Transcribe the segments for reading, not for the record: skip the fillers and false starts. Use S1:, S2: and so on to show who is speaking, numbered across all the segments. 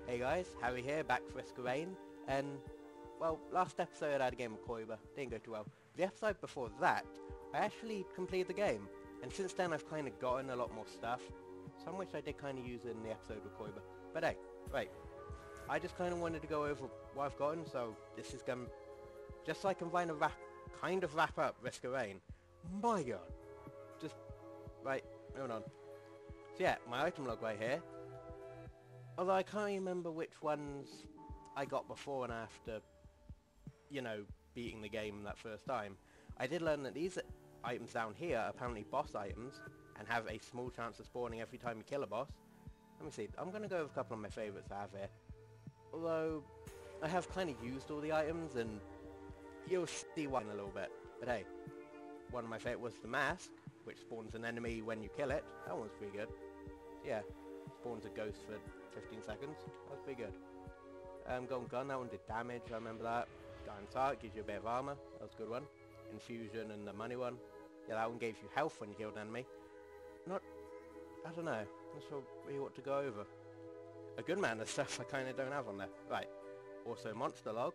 S1: Hey guys, Harry here, back for Risk of Rain, and, well, last episode I had a game of Koiba, didn't go too well. The episode before that, I actually completed the game, and since then I've kind of gotten a lot more stuff, some which I did kind of use in the episode with Koiba. But hey, right, I just kind of wanted to go over what I've gotten, so this is going to, just so I can kind of wrap up Risk of Rain. My god, just, right, moving on. So yeah, my item log right here. Although I can't remember which ones I got before and after, you know, beating the game that first time. I did learn that these items down here are apparently boss items and have a small chance of spawning every time you kill a boss. Let me see, I'm going to go with a couple of my favourites I have here. Although, I have kind of used all the items and you'll see why in a little bit. But hey, one of my favourites was the mask, which spawns an enemy when you kill it. That one's pretty good. Yeah, spawns a ghost for 15 seconds. That was pretty good. Golden Gun, that one did damage, I remember that. Giant's Heart gives you a bit of armor. That was a good one. Infusion and the money one. Yeah, that one gave you health when you killed an enemy. I don't know. Not sure really what to go over. A good amount of stuff I kind of don't have on there. Right. Also, Monster Log.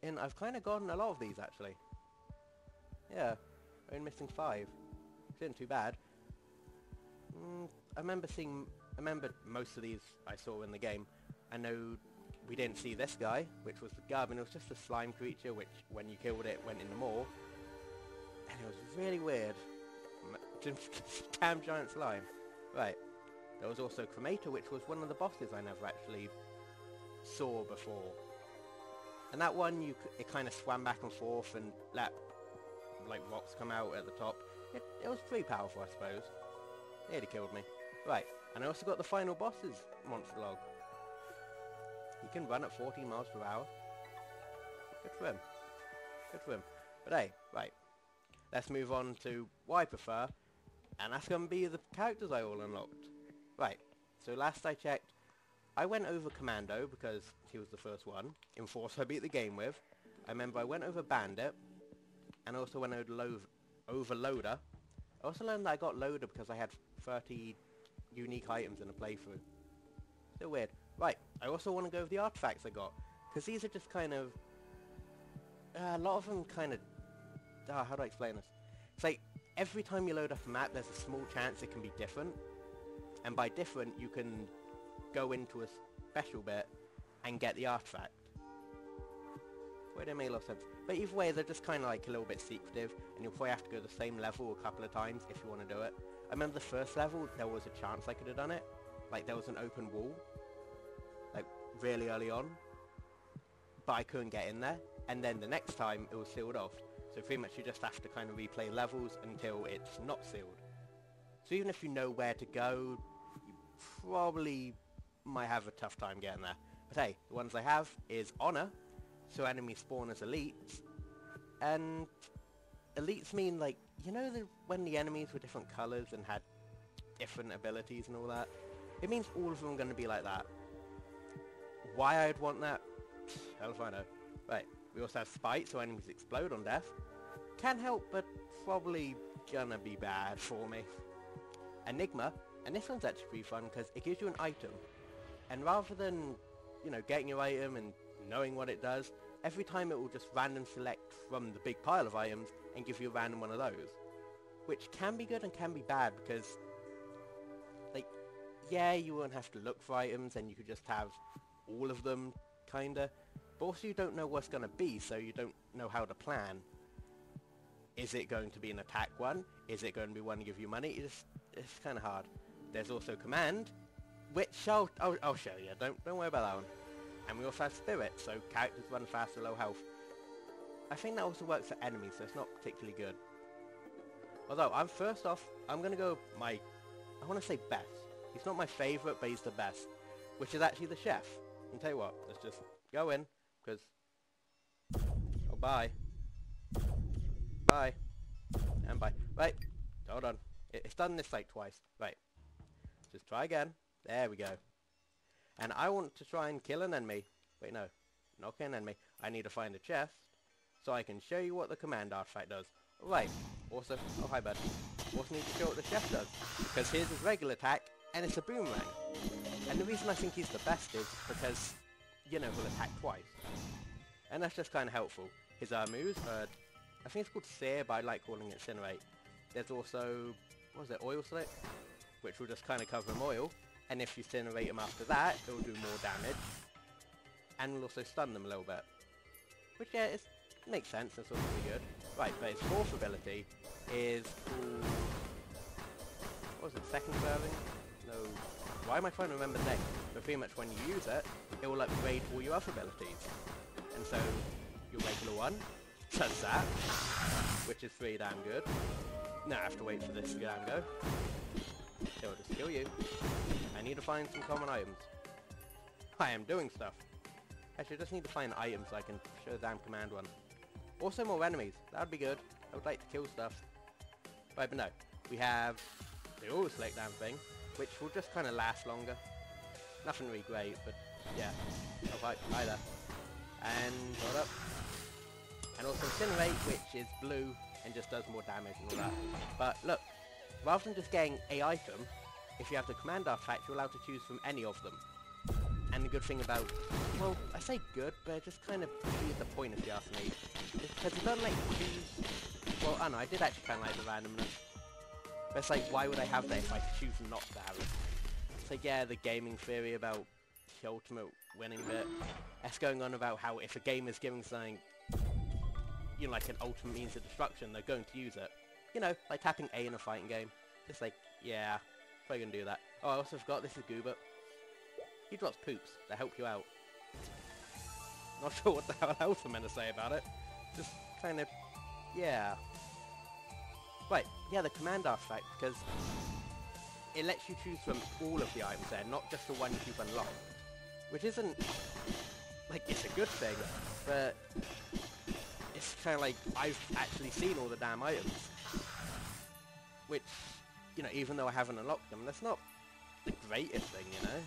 S1: And I've kind of gotten a lot of these, actually. Yeah. Only missing 5. Which isn't too bad. I remember most of these I saw in the game. I know we didn't see this guy, which was the Gubbin. It was just a slime creature, which when you killed it went in the maw. And it was really weird. Damn giant slime. Right. There was also Cremator, which was one of the bosses I never actually saw before. And that one, it kind of swam back and forth and let like rocks come out at the top. It was pretty powerful, I suppose. Nearly killed me. Right, and I also got the final boss's monster log. He can run at 14 miles per hour. Good for him. Good for him. But hey, right. Let's move on to what I prefer. And that's going to be the characters I all unlocked. Right, so last I checked, I went over Commando because he was the first one. Enforcer I beat the game with. I remember I went over Bandit. And I also went over Loader. I also learned that I got Loader because I had 30 unique items in a playthrough. So weird. Right, I also want to go over the artifacts I got. Because these are just kind of... a lot of them kind of... how do I explain this? It's like, every time you load up a map, there's a small chance it can be different. And by different, you can go into a special bit and get the artifact. Wait, it made a lot of sense. But either way, they're just kind of like a little bit secretive, and you'll probably have to go the same level a couple of times if you want to do it. I remember the first level, there was a chance I could have done it. Like, there was an open wall, like, really early on, but I couldn't get in there. And then the next time, it was sealed off. So pretty much you just have to kind of replay levels until it's not sealed. So even if you know where to go, you probably might have a tough time getting there. But hey, the ones I have is Honor. So enemies spawn as elites, and elites mean, like, you know when the enemies were different colours and had different abilities and all that? It means all of them are going to be like that. Why I'd want that? Hell if I know. Right, we also have Spite, so enemies explode on death. Can help, but probably gonna be bad for me. Enigma, and this one's actually pretty fun because it gives you an item, and rather than, you know, getting your item and knowing what it does, every time it will just random select from the big pile of items and give you a random one of those. Which can be good and can be bad because, like, yeah, you won't have to look for items and you could just have all of them, kinda. But also you don't know what's gonna be, so you don't know how to plan. Is it going to be an attack one? Is it going to be one to give you money? It's kinda hard. There's also Command, which I'll show you, don't worry about that one. And we also have Spirit, so characters run faster, low health. I think that also works for enemies, so it's not particularly good. Although, I'm going to go I want to say best. He's not my favourite, but he's the best. Which is actually the Chef. I'll tell you what, let's just go in, because... oh, bye. Bye. And bye. Right, hold on. It's done this like twice. Right. Just try again. There we go. And I want to try and kill an enemy. Wait, no. Not kill an enemy. I need to find a chest so I can show you what the command artifact does. Right. Also, oh hi bud. Also need to show what the chest does. Because here's his regular attack, and it's a boomerang. And the reason I think he's the best is because, you know, he'll attack twice. And that's just kind of helpful. His moves, I think it's called Sear, but I like calling it Incinerate. There's also, what was it, Oil Slick? Which will just kind of cover him oil. And if you incinerate him after that, it will do more damage. And will also stun them a little bit. Which, yeah, it makes sense, that's also pretty good. Right, but his fourth ability is called... what was it, Second Serving? No... why am I trying to remember the name? But pretty much when you use it, it will upgrade all your other abilities. And so, your regular one does that, which is pretty damn good. Now I have to wait for this to go. It'll just kill you. I need to find some common items. I am doing stuff. Actually, I just need to find items so I can show the damn command one. Also more enemies. That would be good. I would like to kill stuff. Right, but no. We have the Oil Slick damn thing, which will just kind of last longer. Nothing really great, but yeah. Oh, hi there. And, hold up. And also Incinerate, which is blue and just does more damage and all that. But look, rather than just getting a item, if you have the command artifact, you're allowed to choose from any of them. And the good thing about, well, I say good, but it just kind of defeats the point if you ask me. Because it doesn't like choose, well, I don't know, I did actually kind of like the randomness. But it's like, why would I have that if I choose not to have it? It's like, yeah, the gaming theory about the ultimate winning bit. That's going on about how if a game is giving something, you know, like an ultimate means of destruction, they're going to use it. You know, like tapping A in a fighting game. It's like, yeah, probably gonna do that. Oh, I also forgot, this is Goober. He drops poops to help you out. Not sure what the hell else I'm meant to say about it. Just kind of, yeah. Right, yeah, the command artifact, because it lets you choose from all of the items there, not just the ones you've unlocked. Which isn't, like, it's a good thing, but it's kind of like, I've actually seen all the damn items. Which, you know, even though I haven't unlocked them, that's not the greatest thing, you know?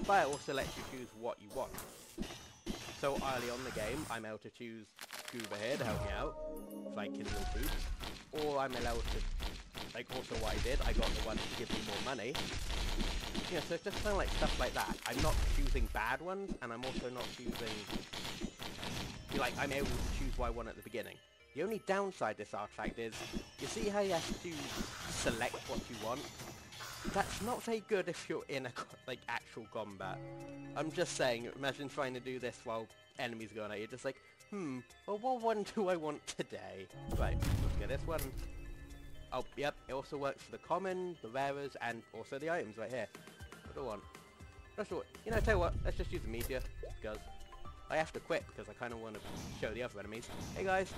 S1: But it also lets you choose what you want. So early on the game, I'm able to choose Goober here to help me out, if I kill little boots. Or I'm allowed to, like also what I did, I got the one to give me more money. You know, so it's just kind of like stuff like that. I'm not choosing bad ones, and I'm also not choosing, like, I'm able to choose what I want at the beginning. The only downside to this artifact is, you see how you have to select what you want? That's not very good if you're in a, like, actual combat. I'm just saying, imagine trying to do this while enemies are going at you, just like, well, what one do I want today? Right, let's get this one. Oh, yep, it also works for the common, the rares, and also the items right here. What do I want? That's what, you know, tell you what, let's just use the meteor, because I have to quit, because I kind of want to show the other enemies. Hey guys,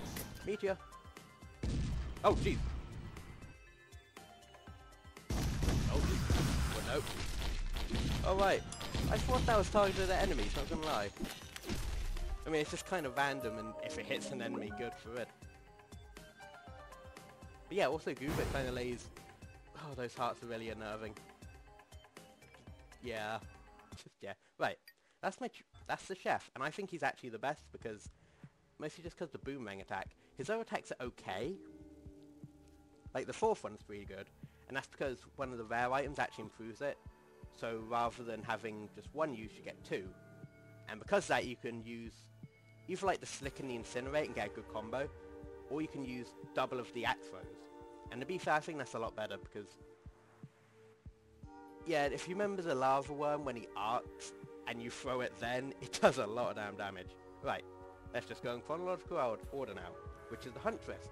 S1: meteor. Oh, jeez. Oh, well, nope. Oh, right. I thought that was targeted at enemies, not gonna lie. I mean, it's just kind of random, and if it hits an enemy, good for it. But yeah, also Goober kind of lays... oh, those hearts are really unnerving. Yeah. Yeah. Right. That's the chef, and I think he's actually the best because... mostly just because the boomerang attack. His other attacks are okay. Like, the fourth one's pretty good. And that's because one of the rare items actually improves it. So rather than having just one use, you get two. And because of that, you can use either like the Slick and the Incinerate and get a good combo, or you can use double of the axe throws. And to be fair, I think that's a lot better because... yeah, if you remember the lava worm when he arcs and you throw it then, it does a lot of damn damage. Right, let's just go in chronological order now, which is the Huntress.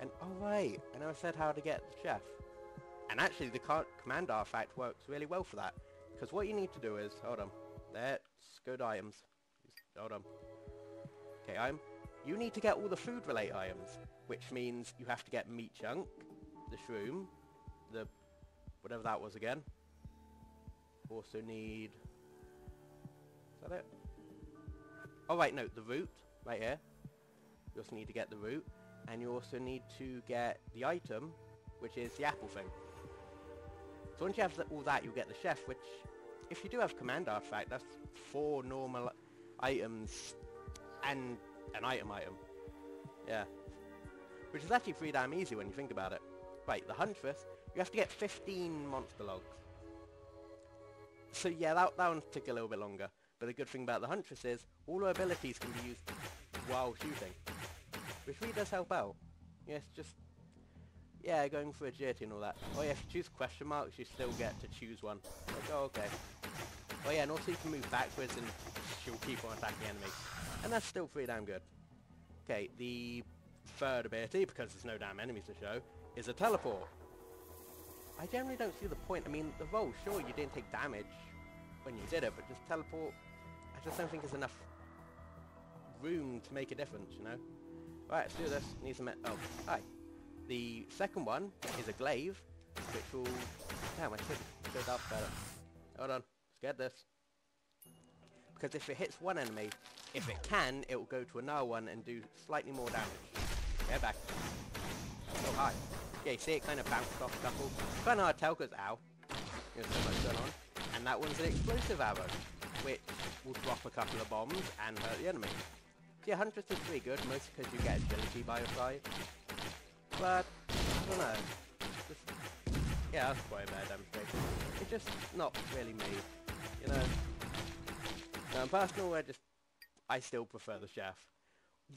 S1: And oh right, I never said how to get the chef. And actually the command artifact works really well for that. Because what you need to do is, hold on, let's go to items. Hold on. Okay, you need to get all the food related items, which means you have to get meat chunk, the shroom, the whatever that was again. Also need, is that it? Oh right, no, the root, right here. You also need to get the root, and you also need to get the item, which is the apple thing. So once you have all that, you'll get the chef, which, if you do have command artifact, that's 4 normal items and an item. Yeah. Which is actually pretty damn easy when you think about it. Right, the Huntress, you have to get 15 monster logs. So yeah, that one took a little bit longer. But the good thing about the Huntress is all her abilities can be used while shooting, which really does help out. Yes, just, yeah, going for agility and all that. Oh yeah, if you choose question marks, you still get to choose one. Like, oh, okay. Oh yeah, and also you can move backwards and she'll keep on attacking enemies. And that's still pretty damn good. Okay, the third ability, because there's no damn enemies to show, is a teleport. I generally don't see the point. I mean, the roll, sure, you didn't take damage when you did it, but just teleport, I just don't think there's enough room to make a difference, you know? Alright, let's do this. Need some... Oh, hi. The second one is a glaive, which will... Damn, I should have stood up better. Hold on. Let's get this. Because if it hits one enemy, if it can, it will go to another one and do slightly more damage. Get back. Oh, hi. Yeah, you see it kind of bounced off a couple. Kind of hard to tell because, ow, there's so much going on. And that one's an explosive arrow, which will drop a couple of bombs and hurt the enemy. So yeah, Huntress is pretty good, mostly because you get agility by your side. But, I don't know. Just, yeah, that's quite a bad demonstration. It's just not really me, you know. Now, in personal, I still prefer the Chef.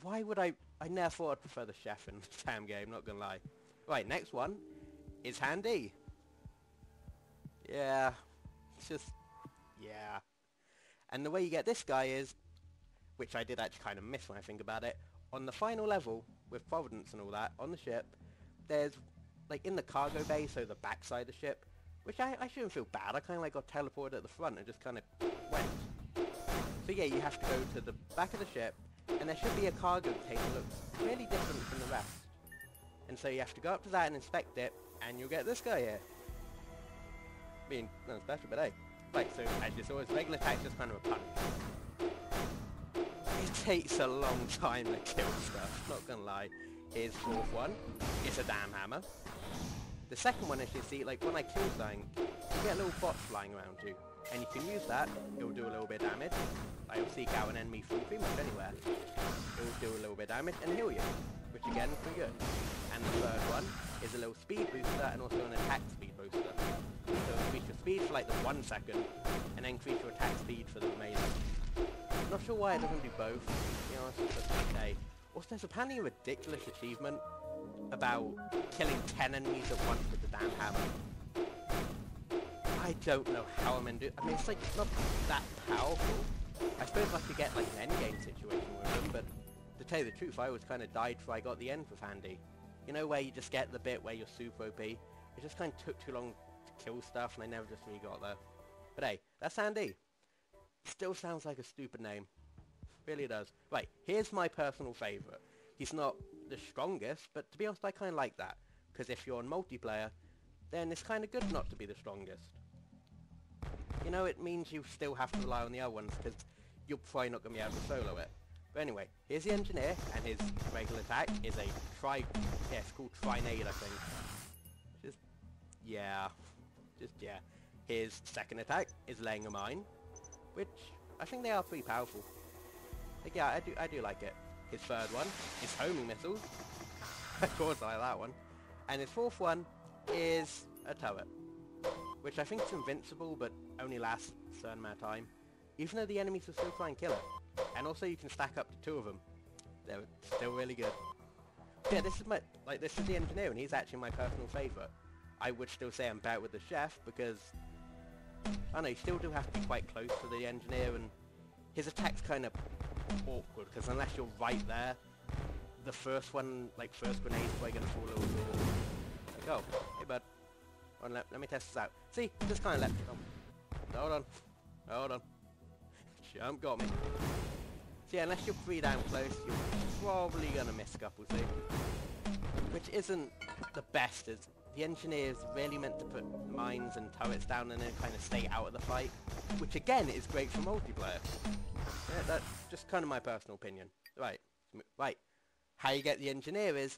S1: Why would I never thought I'd prefer the Chef in the damn game, not gonna lie. Right, next one is Handy. Yeah, it's just, yeah. And the way you get this guy is, which I did actually kind of miss when I think about it, on the final level, with Providence and all that, on the ship, there's, like, in the cargo bay, so the backside of the ship, which I shouldn't feel bad, I kind of like got teleported at the front and just kind of went. So yeah, you have to go to the back of the ship, and there should be a cargo container that looks really different from the rest. And so you have to go up to that and inspect it, and you'll get this guy here. I mean, nothing special, but hey. Right, so as you saw, his regular attack just kind of a punch. It takes a long time to kill stuff, not gonna lie. His fourth one is a damn hammer. The second one, as you see, like when I kill something, you get little bots flying around you. And you can use that, it will do a little bit of damage. Like, it'll seek out an enemy from pretty much anywhere. It will do a little bit of damage and heal you, which again is pretty good. And the third one is a little speed booster and also an attack speed booster. So it'll increase your speed for like the 1 second, and then increase your attack speed for the remainder. I'm not sure why it doesn't do both, to be honest, but okay. Also, there's apparently a ridiculous achievement about killing 10 enemies at once with the damn hammer. I don't know how I'm going to do it. I mean, it's like not that powerful. I suppose I could get like an endgame situation with them, but to tell you the truth, I always kind of died before I got the end with Handy. You know where you just get the bit where you're super OP? It just kind of took too long to kill stuff, and I never just really got there. But hey, that's Handy. Still sounds like a stupid name. Really does. Right, here's my personal favourite. He's not the strongest, but to be honest, I kind of like that. Because if you're on multiplayer, then it's kind of good not to be the strongest. You know, it means you still have to rely on the other ones, because you're probably not going to be able to solo it. But anyway, here's the Engineer, and his regular attack is a yeah, it's called Trinade, I think. Yeah. His second attack is Laying a Mine, which I think they are pretty powerful. Like, yeah, I do like it. His third one is Homing Missiles. Of course I like that one. And his fourth one is a turret, which I think is invincible, but only lasts a certain amount of time, even though the enemies will still try and kill it. And also you can stack up to 2 of them. They're still really good. Yeah, this is the Engineer, and he's actually my personal favourite. I would still say I'm better with the Chef, because, I don't know, you still do have to be quite close to the Engineer, and his attack's kind of awkward, because unless you're right there, the first one, like first grenade's probably going to fall over. Like, oh, hey bud. Let me test this out. See, just kind of left it on. Hold on. Jump got me. So yeah, unless you're pretty damn close, you're probably going to miss a couple, see? Which isn't the best, as the Engineer's really meant to put mines and turrets down and then kind of stay out of the fight. Which again is great for multiplayer. Yeah, that's just kind of my personal opinion. Right. How you get the Engineer is,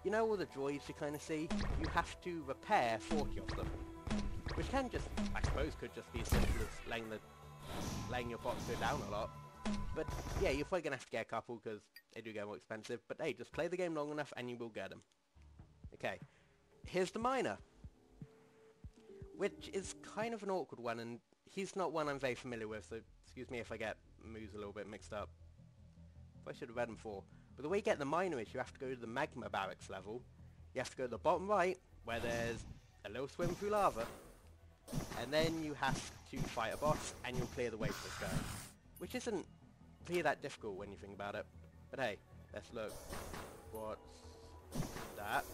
S1: you know all the droids you kind of see? You have to repair 40 of them. Which can just, I suppose, could just be as simple as laying your bots go down a lot. But yeah, you're probably going to have to get a couple because they do get more expensive. But hey, just play the game long enough and you will get them. Okay, here's the Miner. Which is kind of an awkward one, and he's not one I'm very familiar with, so excuse me if I get moves a little bit mixed up. I should have read them for. But the way you get the minor is you have to go to the magma barracks level. You have to go to the bottom right, where there's a little swim through lava. And then you have to fight a boss, and you'll clear the way for this guy. Which isn't really that difficult when you think about it. But hey, let's look. What's that?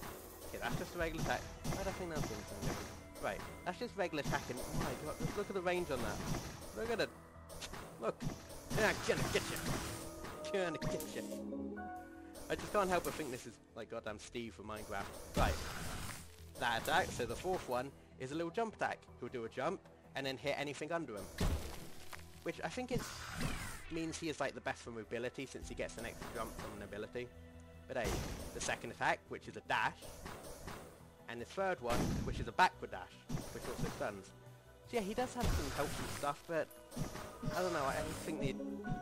S1: Okay, that's just a regular attack. I don't think that's doing something different. Right, that's just regular attacking. Oh my god, just look at the range on that. Look at it. Look. Yeah, gonna get you. Gonna get you. I just can't help but think this is like goddamn Steve from Minecraft. Right. That attack, so the fourth one, is a little jump attack. He'll do a jump, and then hit anything under him. Which I think means he is like the best for mobility, since he gets an extra jump from an ability. But hey, the second attack, which is a dash, and the third one, which is a backward dash, which also stuns. So yeah, he does have some helpful stuff, but I don't know, I think the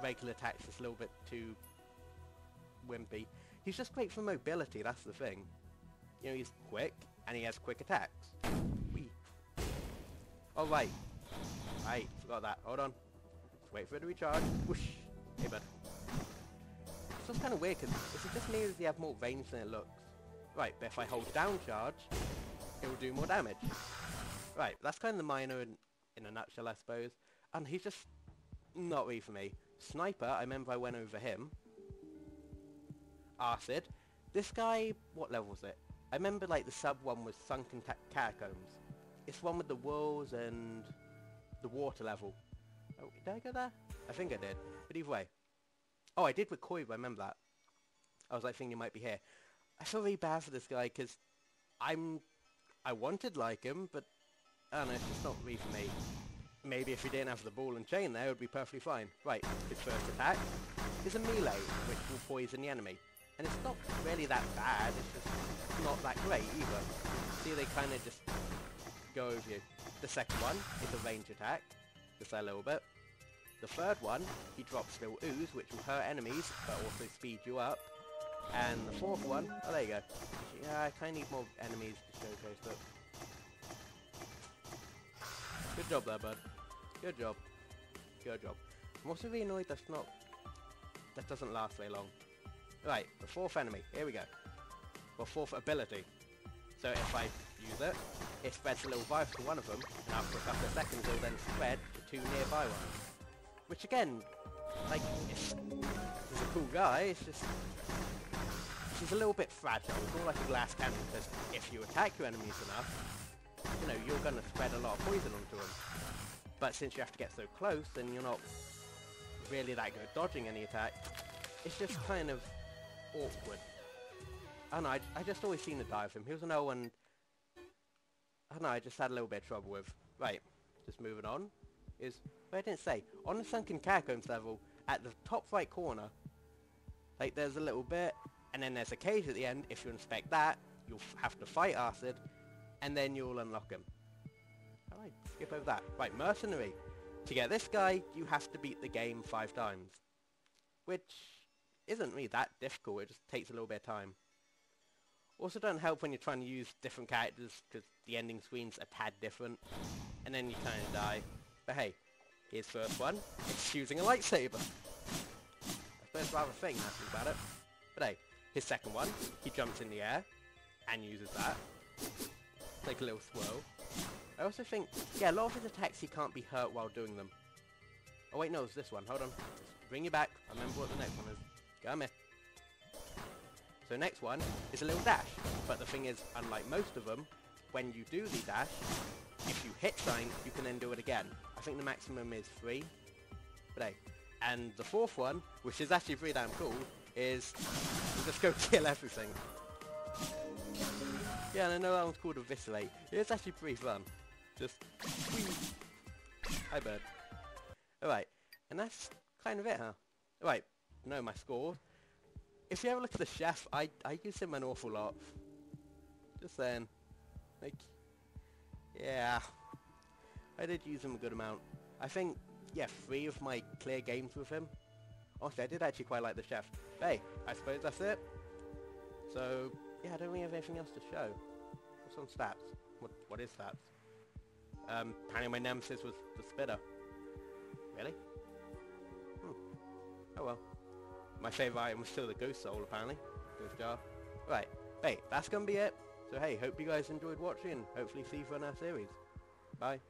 S1: regular attack's just a little bit too wimpy. He's just great for mobility, that's the thing. You know, he's quick, and he has quick attacks. Whee. Oh, right. Right, forgot that. Hold on. Let's wait for it to recharge. Whoosh. Hey, bud. It's just kind of weird, because is it just me or does he have more range than it looks? Right, but if I hold down charge, it will do more damage. Right, that's kind of the minor in a nutshell, I suppose. And he's just not really for me. Sniper, I remember I went over him. Acid. This guy, what level was it? I remember like the sub one was Sunken Catacombs. It's one with the walls and the water level. Oh, did I go there? I think I did. But either way. Oh, I did with Koi, I remember that. I was like thinking he might be here. I feel really bad for this guy because I wanted like him, but I don't know, it's just not really for me. Maybe if he didn't have the ball and chain there, it would be perfectly fine. Right, his first attack is a melee, which will poison the enemy. And it's not really that bad, it's just not that great either. See, they kind of just go over you. The second one is a range attack, just a little bit. The third one, he drops little ooze, which will hurt enemies, but also speed you up. And the fourth one, oh there you go. Yeah, I kind of need more enemies to showcase, but... Good job there, bud. Good job. Good job. I'm also really annoyed that doesn't last very long. Right, the fourth enemy. Here we go. Well, fourth ability. So if I use it, it spreads a little virus to one of them, and after a couple of seconds it'll then spread to two nearby ones. Which again, like, he's a cool guy, it's just... He's a little bit fragile. It's more like a glass cannon, because if you attack your enemies enough, you know, you're going to spread a lot of poison onto them. But since you have to get so close, then you're not really that good at dodging any attack. It's just kind of awkward. I don't know, I just always seem to die with him. He was another one, I don't know, I just had a little bit of trouble with. Right, just moving on. But I didn't say, on the Sunken Catacombs level, at the top right corner, like there's a little bit, and then there's a cage at the end. If you inspect that, you'll have to fight Acid, and then you'll unlock him. Alright, skip over that. Right, Mercenary. To get this guy, you have to beat the game 5 times. Which isn't really that difficult, it just takes a little bit of time. Also don't help when you're trying to use different characters, because the ending screen's a tad different, and then you kind of die. But hey, here's first one. It's using a lightsaber. I suppose rather thing, that's about it. But hey, his second one, he jumps in the air, and uses that. Like a little swirl. I also think, yeah, a lot of his attacks he can't be hurt while doing them. Oh wait, no, it's this one. Hold on. Bring you back. I remember what the next one is. Come here. So next one is a little dash. But the thing is, unlike most of them, when you do the dash, if you hit something, you can then do it again. I think the maximum is 3. But hey. And the fourth one, which is actually pretty damn cool, is you just go kill everything. Yeah, and I know that one's called Eviscerate. It's actually pretty fun. Just... Hi, bird. Alright, and that's kind of it, huh? Alright, know my scores. If you ever look at the chef, I use him an awful lot. Just saying. Like, yeah. I did use him a good amount. I think, yeah, 3 of my clear games with him. Honestly, I did actually quite like the chef. But hey, I suppose that's it. So, yeah, I don't really have anything else to show. What's on stats? What is stats? Apparently my nemesis was the spitter. Really? Oh well. My favourite item was still the ghost soul, apparently. Ghost jar. Right. Hey, that's gonna be it. So hey, hope you guys enjoyed watching, and hopefully see you for another series. Bye.